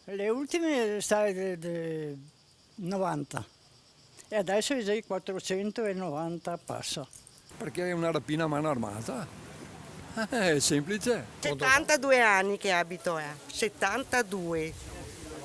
Le ultime state 90 e adesso è già i 490 passa. Perché è una rapina a mano armata. È semplice. 72 anni che abito, 72.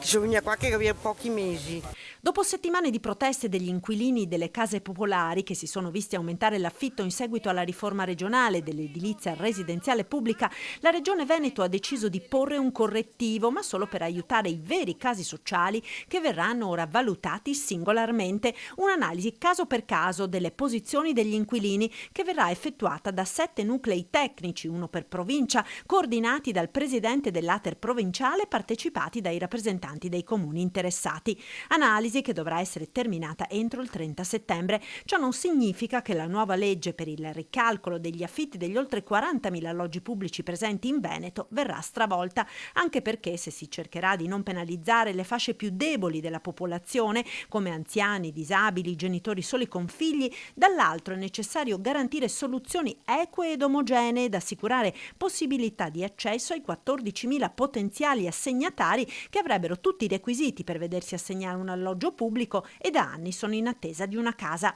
Sono venuta qua che aveva pochi mesi. Dopo settimane di proteste degli inquilini delle case popolari che si sono visti aumentare l'affitto in seguito alla riforma regionale dell'edilizia residenziale pubblica, la Regione Veneto ha deciso di porre un correttivo, ma solo per aiutare i veri casi sociali che verranno ora valutati singolarmente. Un'analisi caso per caso delle posizioni degli inquilini che verrà effettuata da 7 nuclei tecnici, uno per provincia, coordinati dal presidente dell'Ater provinciale, partecipati dai rappresentanti dei comuni interessati. Analisi che dovrà essere terminata entro il 30 settembre. Ciò non significa che la nuova legge per il ricalcolo degli affitti degli oltre 40.000 alloggi pubblici presenti in Veneto verrà stravolta, anche perché se si cercherà di non penalizzare le fasce più deboli della popolazione, come anziani, disabili, genitori soli con figli, dall'altro è necessario garantire soluzioni eque ed omogenee ed assicurare possibilità di accesso ai 14.000 potenziali assegnatari che avrebbero tutti i requisiti per vedersi assegnare un alloggio pubblico e da anni sono in attesa di una casa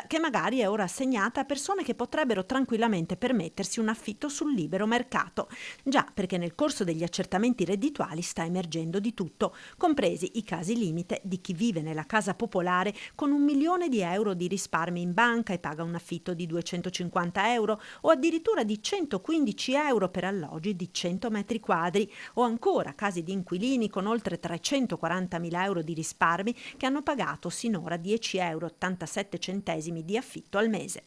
che magari è ora assegnata a persone che potrebbero tranquillamente permettersi un affitto sul libero mercato. Già, perché nel corso degli accertamenti reddituali sta emergendo di tutto, compresi i casi limite di chi vive nella casa popolare con 1 milione di euro di risparmi in banca e paga un affitto di 250 euro o addirittura di 115 euro per alloggi di 100 metri quadri, o ancora casi di inquilini con oltre 340.000 euro di risparmi che hanno pagato sinora 10,87 euro di affitto al mese.